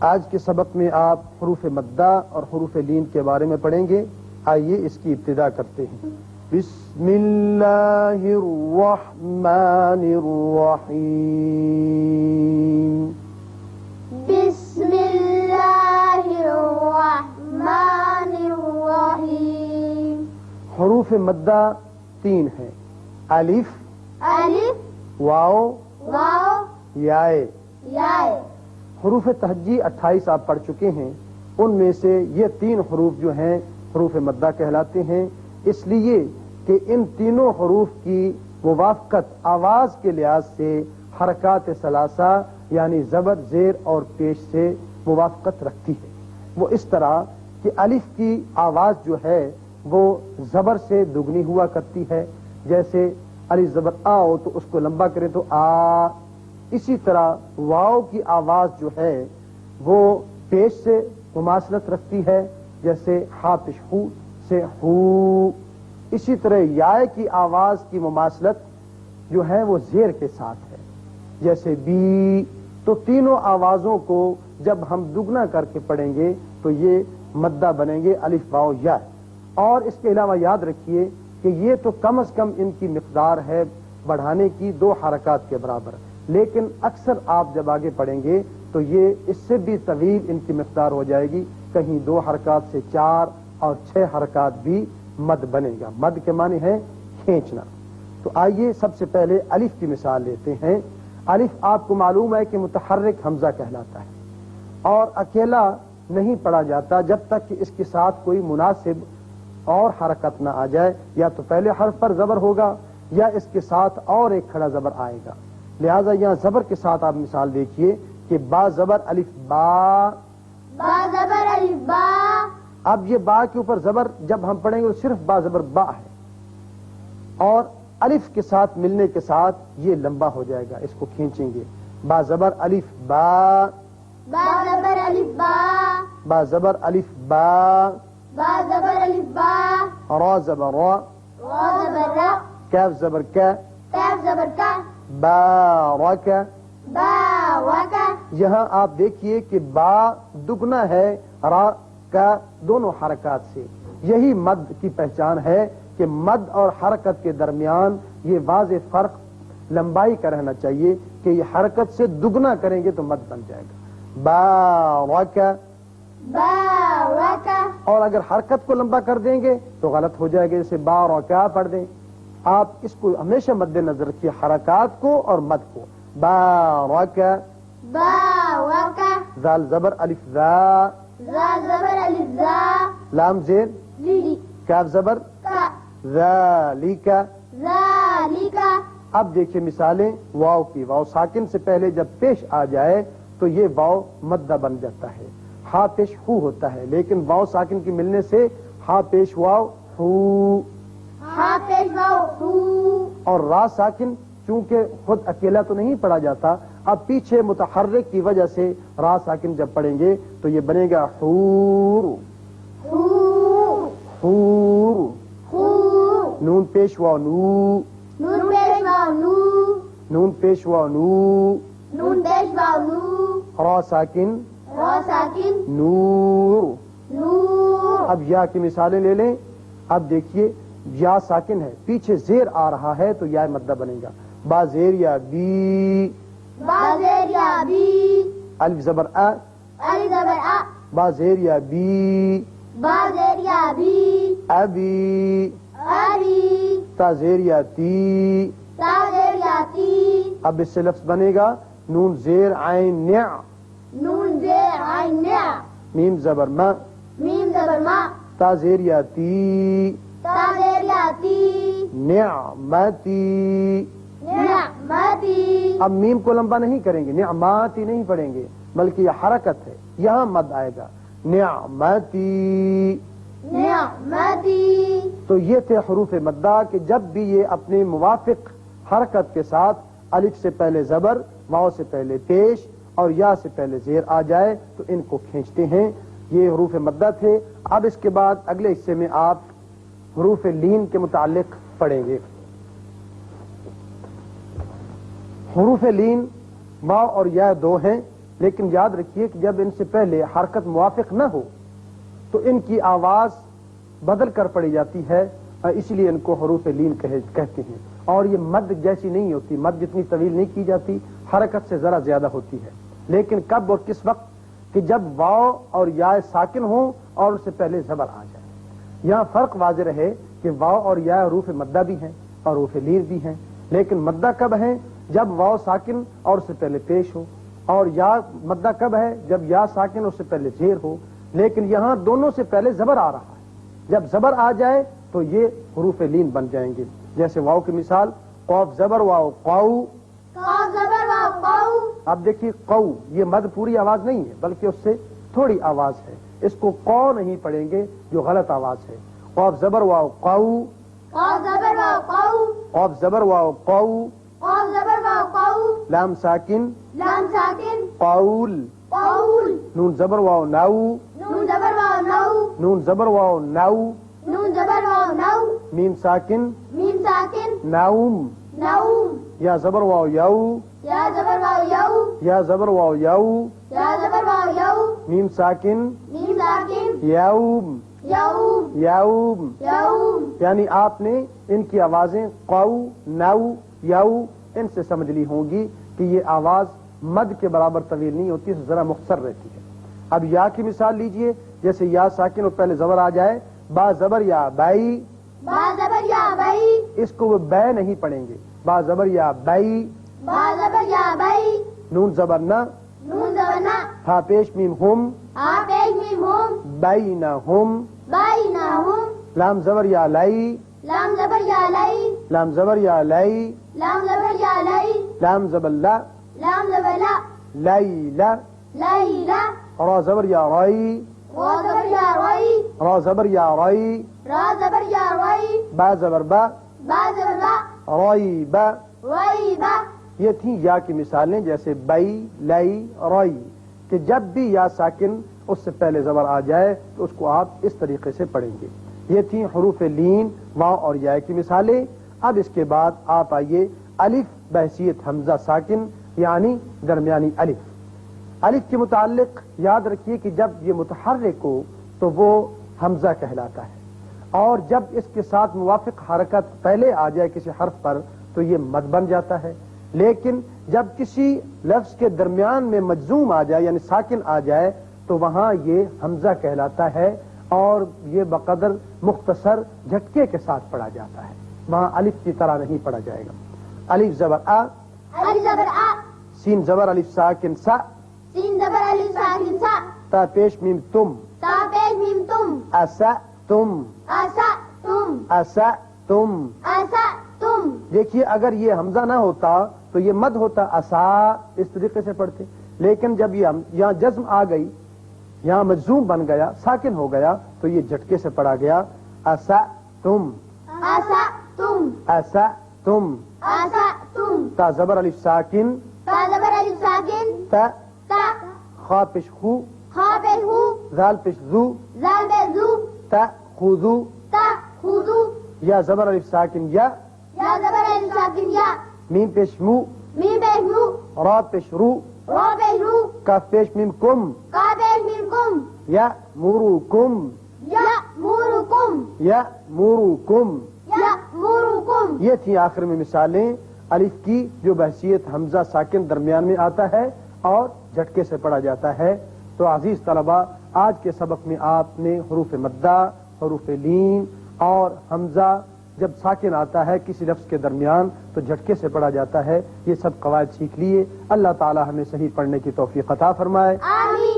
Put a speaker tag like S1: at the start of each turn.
S1: آج کے سبق میں آپ حروف مدہ اور حروف لین کے بارے میں پڑھیں گے. آئیے اس کی ابتدا کرتے ہیں. بسم اللہ الرحمن الرحیم.
S2: بسم اللہ الرحمن الرحیم.
S1: حروف مدہ 3 ہیں. الف،
S2: الف،
S1: واو،
S2: واو،
S1: یائے.
S2: یائے.
S1: حروف تہجی 28 آپ پڑھ چکے ہیں. ان میں سے یہ 3 حروف جو ہیں حروف مدہ کہلاتے ہیں، اس لیے کہ ان تینوں حروف کی موافقت آواز کے لحاظ سے حرکات ثلاثہ یعنی زبر، زیر اور پیش سے موافقت رکھتی ہے. وہ اس طرح کہ الف کی آواز جو ہے وہ زبر سے دگنی ہوا کرتی ہے. جیسے الف زبر آ ہو تو اس کو لمبا کریں تو آ. اسی طرح واو کی آواز جو ہے وہ پیش سے مماثلت رکھتی ہے، جیسے ہا پیش ہو سے ہو. اسی طرح یائے کی آواز کی مماثلت جو ہے وہ زیر کے ساتھ ہے، جیسے بی. تو تینوں آوازوں کو جب ہم دگنا کر کے پڑھیں گے تو یہ مدہ بنیں گے الف، واو، یا. اور اس کے علاوہ یاد رکھیے کہ یہ تو کم از کم ان کی مقدار ہے بڑھانے کی 2 حرکات کے برابر، لیکن اکثر آپ جب آگے پڑھیں گے تو یہ اس سے بھی طویل ان کی مقدار ہو جائے گی. کہیں 2 حرکات سے 4 اور 6 حرکات بھی مد بنے گا. مد کے معنی ہے کھینچنا. تو آئیے سب سے پہلے الف کی مثال لیتے ہیں. الف آپ کو معلوم ہے کہ متحرک حمزہ کہلاتا ہے اور اکیلا نہیں پڑھا جاتا جب تک کہ اس کے ساتھ کوئی مناسب اور حرکت نہ آ جائے. یا تو پہلے حرف پر زبر ہوگا یا اس کے ساتھ اور ایک کھڑا زبر آئے گا. لہذا یہاں زبر کے ساتھ آپ مثال دیکھیے کہ با زبر الف با.
S2: با زبر الف با.
S1: اب یہ با کے اوپر زبر جب ہم پڑھیں گے تو صرف با زبر با ہے اور الف کے ساتھ ملنے کے ساتھ یہ لمبا ہو جائے گا. اس کو کھینچیں گے. با زبر الف با.
S2: با زبر الف با.
S1: با زبر الف با.
S2: با زبر الف با.
S1: را زبر را.
S2: را زبر را.
S1: کاف زبر کا.
S2: کاف زبر کا.
S1: بارک.
S2: باوک.
S1: یہاں آپ دیکھیے کہ با دگنا ہے را کا دونوں حرکات سے. یہی مد کی پہچان ہے کہ مد اور حرکت کے درمیان یہ واضح فرق لمبائی کا رہنا چاہیے کہ یہ حرکت سے دگنا کریں گے تو مد بن جائے گا. بارک.
S2: باوک.
S1: اور اگر حرکت کو لمبا کر دیں گے تو غلط ہو جائے گا. جیسے بارکا پڑھ دیں. آپ اس کو ہمیشہ مد نظر رکھیے، حرکات کو اور مد کو. بارک.
S2: باوک.
S1: زال زبر الف ذا.
S2: زا زبر الف زا.
S1: لام زیر.
S2: لی.
S1: کاف زبر
S2: کا.
S1: ذالک.
S2: ذالک.
S1: اب دیکھیے مثالیں واو کی. واو ساکن سے پہلے جب پیش آ جائے تو یہ واو مدہ بن جاتا ہے. ہا پیش ہو ہوتا ہے لیکن واو ساکن کی ملنے سے ہا پیش واو ہو.
S2: ہا پیش واو ہو.
S1: اور را ساکن چونکہ خود اکیلا تو نہیں پڑھا جاتا، اب پیچھے متحرک کی وجہ سے را ساکن جب پڑھیں گے تو یہ بنے گا حور.
S2: حور.
S1: حور.
S2: حور.
S1: نون پیش واو نو.
S2: نون پیش واو نو.
S1: نون پیش واو نو.
S2: نون پیش واو نو.
S1: را ساکن
S2: را ساکن.
S1: نور.
S2: نور.
S1: اب یا کی مثالیں لے لیں. اب دیکھیے یا ساکن ہے، پیچھے زیر آ رہا ہے تو یا مدہ بنے گا. با زیر یا بی.
S2: با زیر یا بی.
S1: الف زبر ا.
S2: الف زبر ا.
S1: با زیر یا بی.
S2: با زیر یا بی.
S1: ابی.
S2: ابی.
S1: تا زیر یا تی.
S2: تا زیر یا تی.
S1: اب اس سے لفظ بنے گا نون زیر عین نع.
S2: نون زیر عین نع.
S1: میم زبر ما.
S2: میم زبر ما.
S1: تا زیر یا تی.
S2: تا زیر یا تی.
S1: نعمتی.
S2: نعمتی.
S1: اب میم کو لمبا نہیں کریں گے، نعماتی نہیں پڑھیں گے بلکہ یہ حرکت ہے، یہاں مد آئے گا. نعمتی.
S2: نعمتی.
S1: تو یہ تھے حروف مدہ کہ جب بھی یہ اپنی موافق حرکت کے ساتھ الف سے پہلے زبر، واو سے پہلے پیش اور یا سے پہلے زیر آ جائے تو ان کو کھینچتے ہیں. یہ حروف مدہ تھے. اب اس کے بعد اگلے حصے میں آپ حروف لین کے متعلق پڑھیں گے. حروف لین واو اور یا 2 ہیں. لیکن یاد رکھیے کہ جب ان سے پہلے حرکت موافق نہ ہو تو ان کی آواز بدل کر پڑی جاتی ہے، اسی لیے ان کو حروف لین کہتے ہیں۔ اور یہ مد جیسی نہیں ہوتی، مد جتنی طویل نہیں کی جاتی، حرکت سے ذرا زیادہ ہوتی ہے، لیکن کب اور کس وقت کہ جب واو اور یا ساکن ہوں اور اس سے پہلے زبر آ جائے۔ یہاں فرق واضح رہے کہ واو اور یا حروف مدہ بھی ہیں اور حروف لین بھی ہیں، لیکن مدہ کب ہے؟ جب واو ساکن اور اس سے پہلے پیش ہو، اور یا مدہ کب ہے؟ جب یا ساکن اس سے پہلے زیر ہو، لیکن یہاں دونوں سے پہلے زبر آ رہا ہے۔ جب زبر آ جائے تو یہ حروف لین بن جائیں گے، جیسے واو کی مثال قوف زبر واو قاؤ۔
S2: قاف زبر واو قاؤ۔
S1: اب دیکھیے قو، یہ مد پوری آواز نہیں ہے بلکہ اس سے تھوڑی آواز ہے، اس کو قو نہیں پڑھیں گے جو غلط آواز ہے۔ قوف زبر واو قاؤ،
S2: قاف زبر واو قاؤ،
S1: قوف زبر واو قاؤ،
S2: قاف زبر واو قاؤ،
S1: لام ساکن
S2: لام ساکن،
S1: قاول،
S2: قاؤل،
S1: نون زبر واو ناؤ،
S2: نون زبر واو نو،
S1: نون زبر واو ناؤ،
S2: نون زبر واو نو،
S1: میم ساکن
S2: میم ساکن،
S1: ناؤم،
S2: نوم،
S1: یا زبر واو یاؤ،
S2: یا زبر واو یو،
S1: یا زبر واو یاؤ،
S2: یا زبر واو یو،
S1: میم ساکن
S2: میم ساکن،
S1: یاؤم،
S2: یوم،
S1: یاؤم۔
S2: یوم،
S1: یعنی آپ نے ان کی آوازیں قو، نو، یو ان سے سمجھ لی ہوں گی کہ یہ آواز مد کے برابر طویل نہیں ہوتی، ذرا مختصر رہتی ہے۔ اب یا کی مثال لیجئے، جیسے یا ساکن اور پہلے زبر آ جائے، با زبر یا بائی،
S2: با زبر یا بئی،
S1: اس کو وہ بے نہیں پڑھیں گے، با زبر یا بائی،
S2: با زبر یا بئی،
S1: نون زبر نہ،
S2: نون زبر نا،
S1: ہا پیش میم ہم،
S2: آپ ایک میم ہوم،
S1: بائی نہ ہم،
S2: بائی نہ ہوم،
S1: لام زبر یا لائی،
S2: لام زبر یا لئی،
S1: لام زبر یا لائی،
S2: لام زبر یا لئی،
S1: لام زبر لا،
S2: لام زبر لا،
S1: لائی لا،
S2: لئی لا،
S1: را زبر یا رائی،
S2: را زبر یا رئی،
S1: را زبر یا رائی،
S2: را زبر یا رئی،
S1: با زبر با،
S2: با زبر با،
S1: رائی با۔
S2: رئی با،
S1: یہ تھیں یا کی مثالیں، جیسے بائی، لائی، رائی، کہ جب بھی یا ساکن اس سے پہلے زبر آ جائے تو اس کو آپ اس طریقے سے پڑھیں گے۔ یہ تھیں حروف لین، واو اور یا کی مثالیں۔ اب اس کے بعد آپ آئیے الف بحیثیت حمزہ ساکن، یعنی درمیانی الف۔ الف کے متعلق یاد رکھیے کہ جب یہ متحرک ہو تو وہ حمزہ کہلاتا ہے، اور جب اس کے ساتھ موافق حرکت پہلے آ جائے کسی حرف پر تو یہ مد بن جاتا ہے، لیکن جب کسی لفظ کے درمیان میں مجزوم آ جائے یعنی ساکن آ جائے تو وہاں یہ حمزہ کہلاتا ہے، اور یہ بقدر مختصر جھٹکے کے ساتھ پڑھا جاتا ہے، وہاں الف کی طرح نہیں پڑھا جائے گا۔ الف زبر آ،
S2: الف زبر آ،
S1: سین زبر الف ساکن سا،
S2: سین زبر الف ساکن سا،
S1: تا پیش میم تم،
S2: تا پیش میم تم،
S1: اسا تم،
S2: اسا تم،
S1: اسا تم۔
S2: اسا تم،
S1: دیکھیے اگر یہ حمزہ نہ ہوتا تو یہ مد ہوتا، اسا اس طریقے سے پڑھتے، لیکن جب یہ یہاں جزم آ گئی، یہاں مجزوم بن گیا، ساکن ہو گیا تو یہ جھٹکے سے پڑھا گیا، اسا تم،
S2: اسا تم،
S1: اسا تم۔
S2: اسا تم،
S1: تا زبر الف ساکن،
S2: تا زبر الف ساکن،
S1: تا،
S2: تا،
S1: خا پیش خو،
S2: خا پیش ہو،
S1: زال پیش زو،
S2: زال پیش زو،
S1: تا خذو،
S2: تا خذو،
S1: یا زبر الف ساکن یا،
S2: یا زبر الف ساکن یا،
S1: میم پیش مو،
S2: میم پیش مو،
S1: را پیش رو،
S2: را پیش رو،
S1: کاف پیش میم کم،
S2: کا پیش میم کم،
S1: یا مورو کم،
S2: یا مورو کم،
S1: یا مورو کم۔
S2: یا مورو کم۔
S1: یہ تھی آخر میں مثالیں الف کی جو بحیثیت حمزہ ساکن درمیان میں آتا ہے اور جھٹکے سے پڑھا جاتا ہے۔ تو عزیز طلبہ، آج کے سبق میں آپ نے حروف مدہ، حروف لین اور حمزہ جب ساکن آتا ہے کسی لفظ کے درمیان تو جھٹکے سے پڑھا جاتا ہے، یہ سب قواعد سیکھ لیے۔ اللہ تعالی ہمیں صحیح پڑھنے کی توفیق عطا فرمائے۔
S2: آمین۔